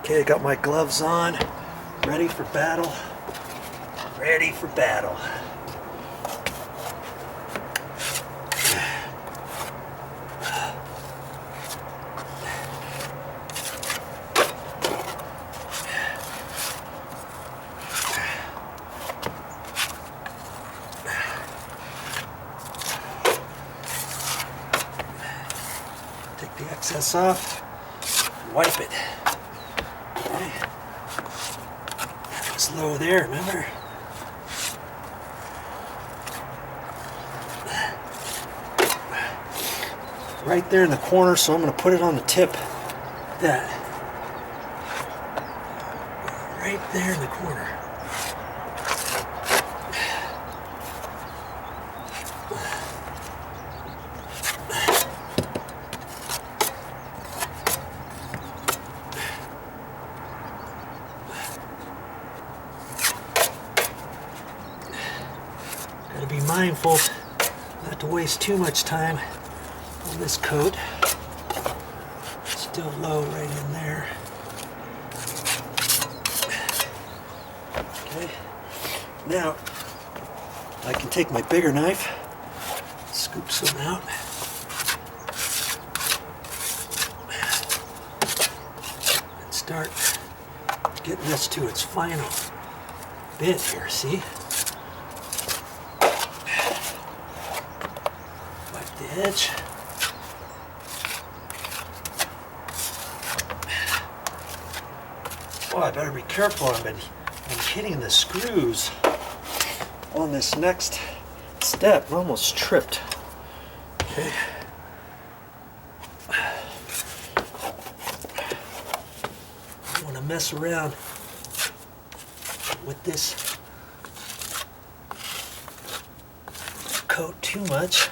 Okay, I got my gloves on, ready for battle. Ready for battle. Take the excess off, wipe it. Okay. It's low there, remember? Right there in the corner, so I'm going to put it on the tip. That. Right there in the corner. Gotta be mindful not to waste too much time on this coat. It's still low right in there. Okay. Now I can take my bigger knife, scoop some out. And start getting this to its final bit here, see? Wipe the edge. Oh, I better be careful. I'm hitting the screws on this next step. I almost tripped. Okay. I don't want to mess around with this coat too much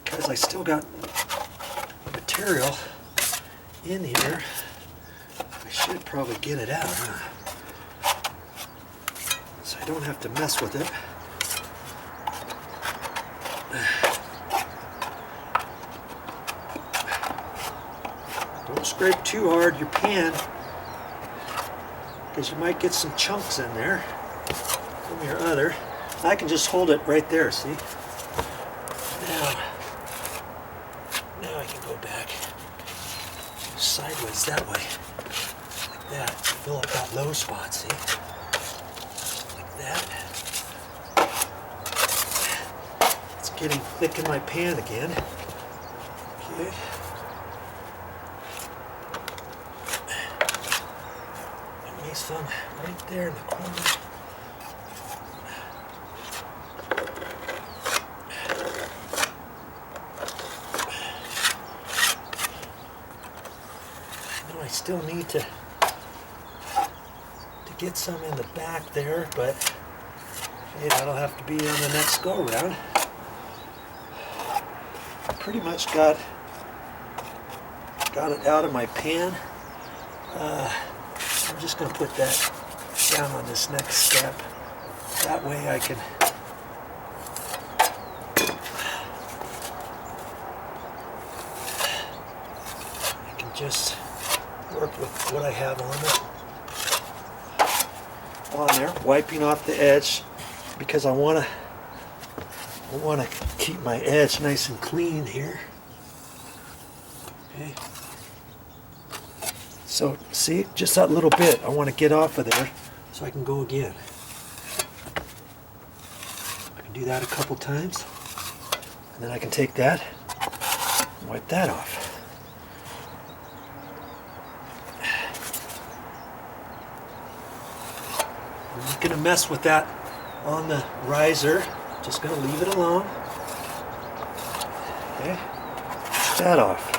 because I still got material in here. I should probably get it out, huh? So I don't have to mess with it. Don't scrape too hard your pan because you might get some chunks in there from your other. I can just hold it right there, see? Now I can go back sideways that way. Like that. Fill up that low spot, see? Like that. It's getting thick in my pan again. Okay. Give me some right there in the corner. I still need to get some in the back there, but hey, that'll have to be on the next go round. I pretty much got it out of my pan. I'm just going to put that down on this next step. That way I can just work with what I have on there, wiping off the edge because I want to keep my edge nice and clean here. Okay. So see, just that little bit I want to get off of there so I can go again. I can do that a couple times and then I can take that and wipe that off. I'm not going to mess with that on the riser. Just going to leave it alone. Okay, get that off.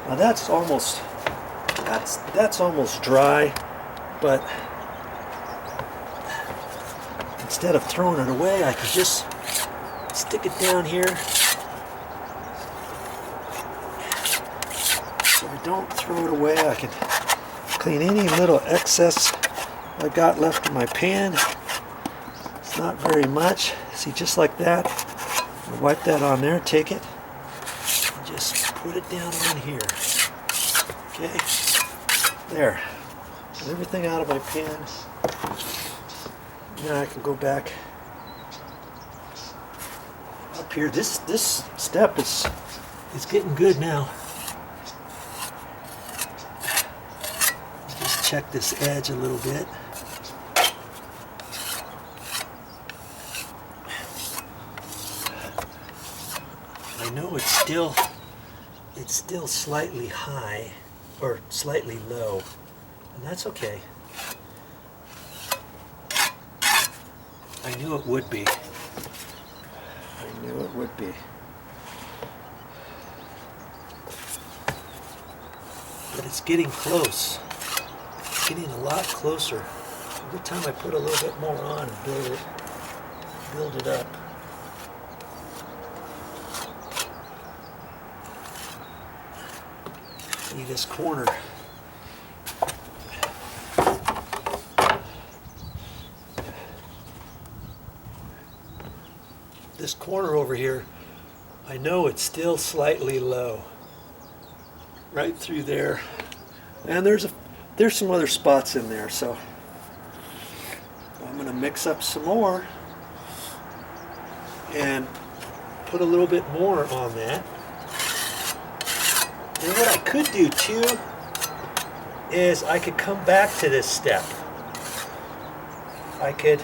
Now that's almost dry, but instead of throwing it away, I can just stick it down here so I don't throw it away. I can clean any little excess I got left in my pan. It's not very much. See, just like that. I'll wipe that on there, take it, and just put it down on here. Okay, there. Get everything out of my pan. Now I can go back up here. This step is getting good now. Just check this edge a little bit. I know it's still slightly high or slightly low, and that's okay. I knew it would be. I knew it would be. But it's getting close. It's getting a lot closer. Every time I put a little bit more on and build it up. See this corner. This corner over here, I know it's still slightly low. Right through there. And there's some other spots in there, so I'm going to mix up some more and put a little bit more on that. And what I could do too is I could come back to this step. I could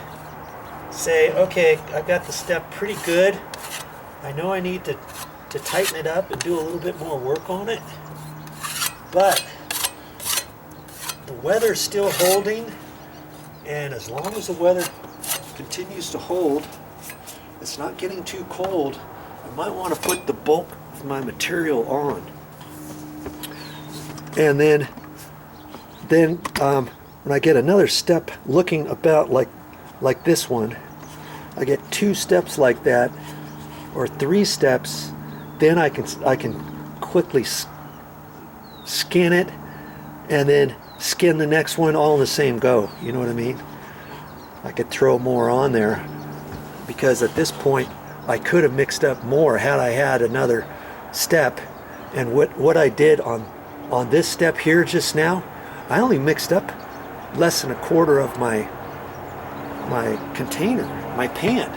say, okay, I've got the step pretty good. I know I need to tighten it up and do a little bit more work on it. But the weather's still holding, and as long as the weather continues to hold, it's not getting too cold, I might want to put the bulk of my material on. And then when I get another step looking about like this one, I get 2 steps like that, or 3 steps, then I can quickly skin it, and then skin the next one all in the same go. You know what I mean? I could throw more on there, because at this point I could have mixed up more had I had another step. And what I did on this step here just now, I only mixed up less than a quarter of my container, my pan.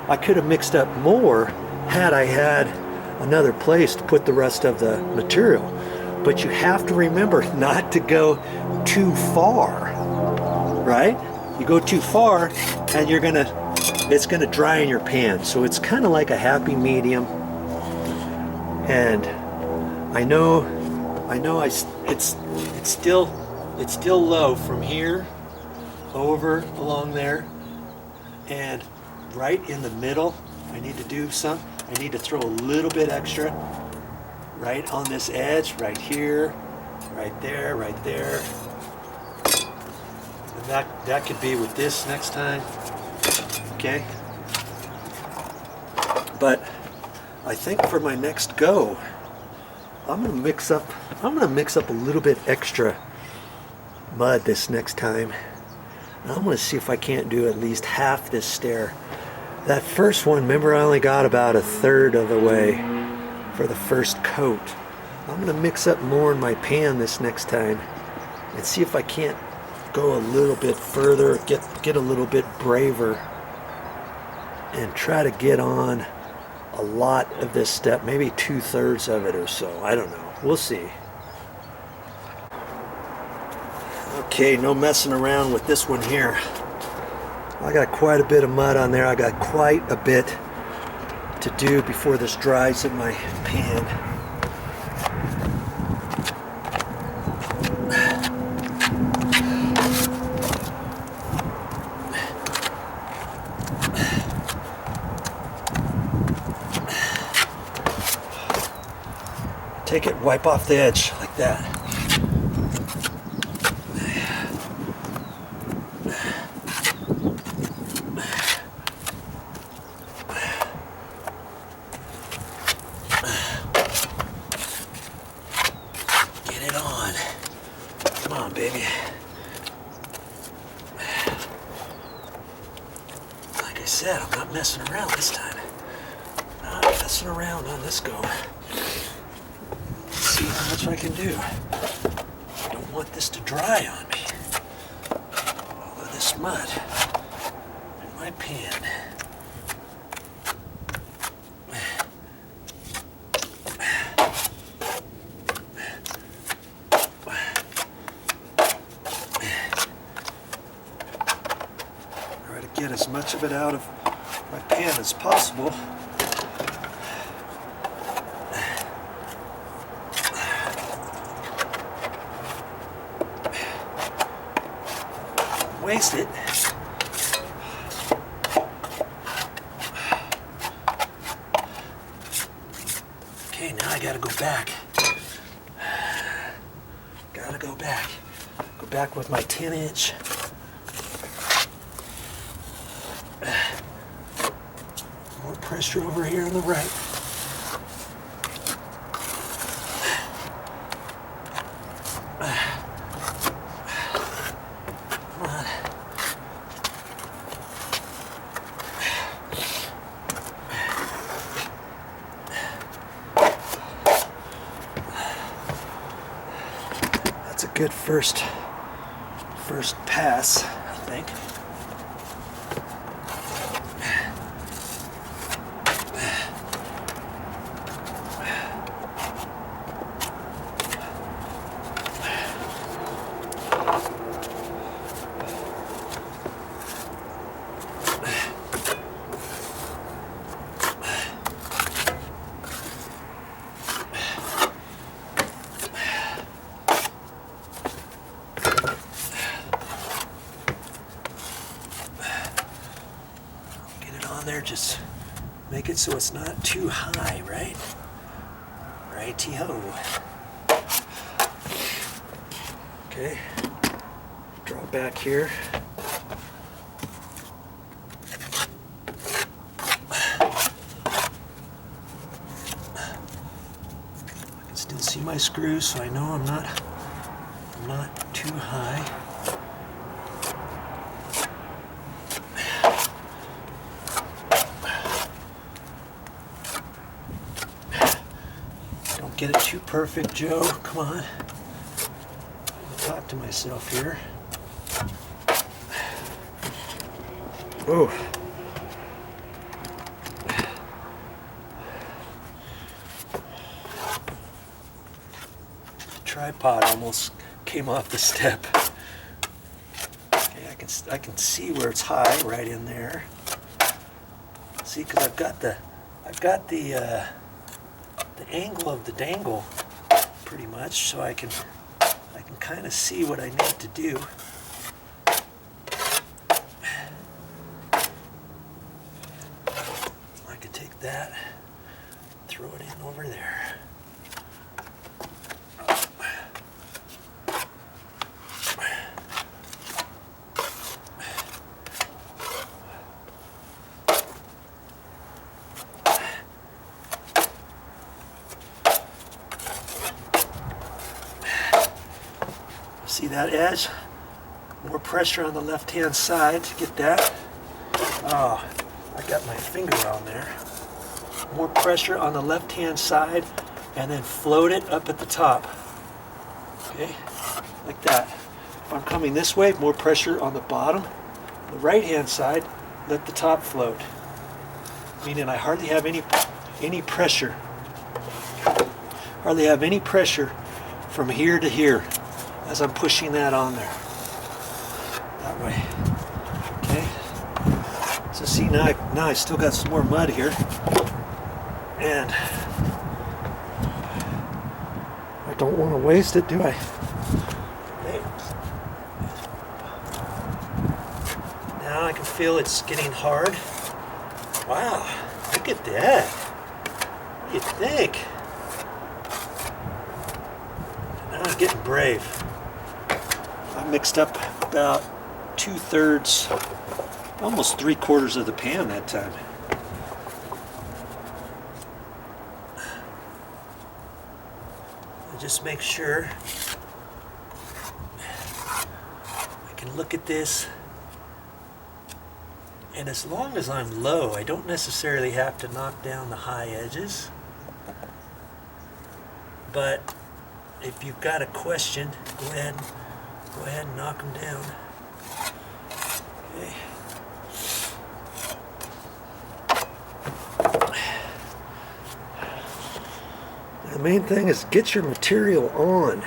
I could have mixed up more had I had another place to put the rest of the material. But you have to remember not to go too far, right? You go too far and it's gonna dry in your pan. So it's kind of like a happy medium. And I know it's still low from here over along there, and right in the middle I need to throw a little bit extra right on this edge, right here, right there, right there. And that could be with this next time. Okay? But I think for my next go, I'm gonna mix up a little bit extra mud this next time. And I'm gonna see if I can't do at least half this stair. That first one, remember, I only got about 1/3 of the way for the first coat. I'm gonna mix up more in my pan this next time and see if I can't go a little bit further, get a little bit braver, and try to get on a lot of this step, maybe 2/3 of it or so. I don't know. We'll see. Okay, no messing around with this one here. I got quite a bit of mud on there. I got quite a bit to do before this dries in my pan. Take it, wipe off the edge like that. Get it on. Come on, baby. Like I said, I'm not messing around this time. Not messing around on this go. See. much I can do. I don't want this to dry on me. All of this mud in my pan. Try to get as much of it out of my pan as possible. Waste it. Okay, now I gotta go back. Gotta go back. Go back with my 10-inch. More pressure over here on the right. That's a good first pass, I think. There, just make it so it's not too high, right? Righty-ho. Okay, draw back here. I can still see my screws, so I know I'm not too high. Get it too perfect, Joe. Come on. I'll talk to myself here. Oh. Tripod almost came off the step. Okay, I can see where it's high right in there. See, because I've got the angle of the dangle pretty much, so I can kind of see what I need to do. I could take that, throw it in over there. See that edge? More pressure on the left-hand side to get that. Oh, I got my finger on there. More pressure on the left-hand side, and then float it up at the top. Okay, like that. If I'm coming this way, more pressure on the bottom. The right-hand side, let the top float. Meaning I hardly have any pressure. Hardly have any pressure from here to here as I'm pushing that on there. That way. Okay. So see, now I still got some more mud here. And I don't want to waste it, do I? Okay. Now I can feel it's getting hard. Wow, look at that. What do you think? Now I'm getting brave. I mixed up about 2/3, almost 3/4 of the pan that time. Just make sure I can look at this, and as long as I'm low, I don't necessarily have to knock down the high edges, but if you've got a question, go ahead and knock them down. Okay. The main thing is get your material on.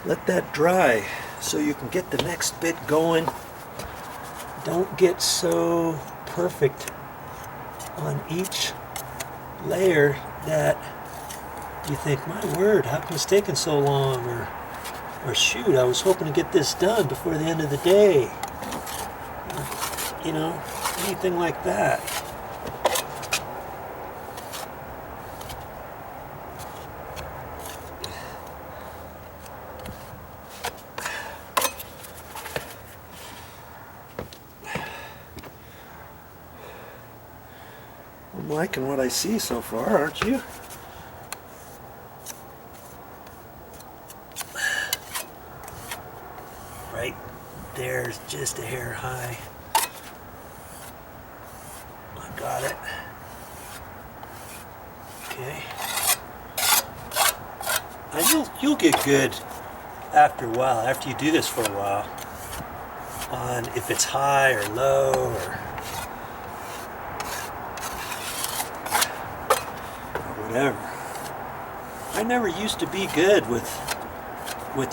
Let that dry so you can get the next bit going. Don't get so perfect on each layer that you think, my word, how come it's taking so long? Or shoot, I was hoping to get this done before the end of the day. You know, anything like that. I'm liking what I see so far, aren't you? Right there's just a hair high. I got it. Okay. And you'll get good after a while, after you do this for a while, on if it's high or low or whatever. I never used to be good with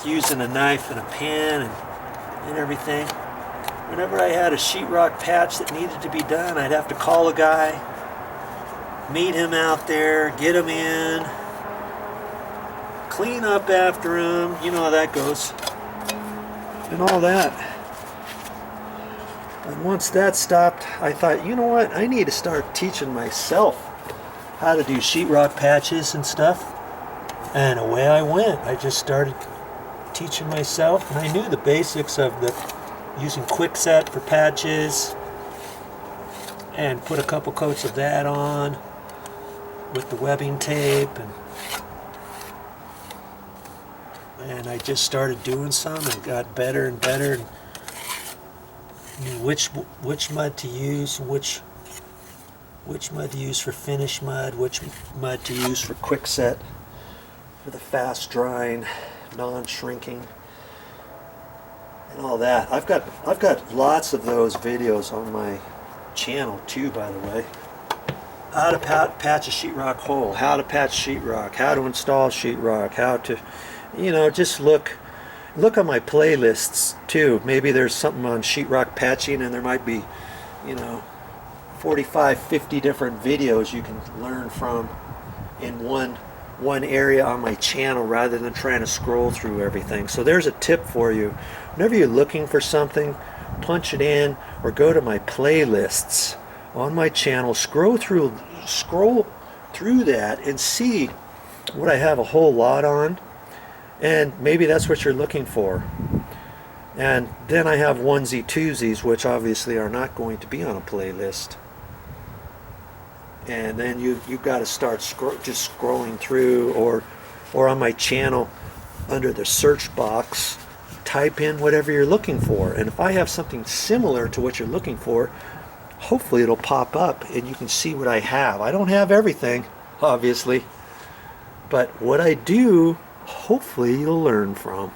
using a knife and a pen and everything. Whenever I had a sheetrock patch that needed to be done, I'd have to call a guy, meet him out there, get him in, clean up after him, you know how that goes, and all that. And once that stopped, I thought, you know what, I need to start teaching myself how to do sheetrock patches and stuff. And away I went. I just started teaching myself, and I knew the basics of using Quickset for patches, and put a couple coats of that on with the webbing tape, and I just started doing some and got better and better, and knew which mud to use, which mud to use for finish mud, which mud to use for Quickset for the fast drying, non-shrinking, and all that. I've got lots of those videos on my channel too, by the way. How to patch a sheetrock hole, how to patch sheetrock, how to install sheetrock, how to, you know, just look on my playlists too. Maybe there's something on sheetrock patching, and there might be, you know, 45, 50 different videos you can learn from in one area on my channel, rather than trying to scroll through everything. So there's a tip for you. Whenever you're looking for something, punch it in or go to my playlists on my channel, scroll through that and see what I have a whole lot on, and maybe that's what you're looking for. And then I have onesie twosies, which obviously are not going to be on a playlist. And then you've got to start just scrolling through, or on my channel under the search box, type in whatever you're looking for. And if I have something similar to what you're looking for, hopefully it'll pop up and you can see what I have. I don't have everything, obviously, but what I do, hopefully you'll learn from.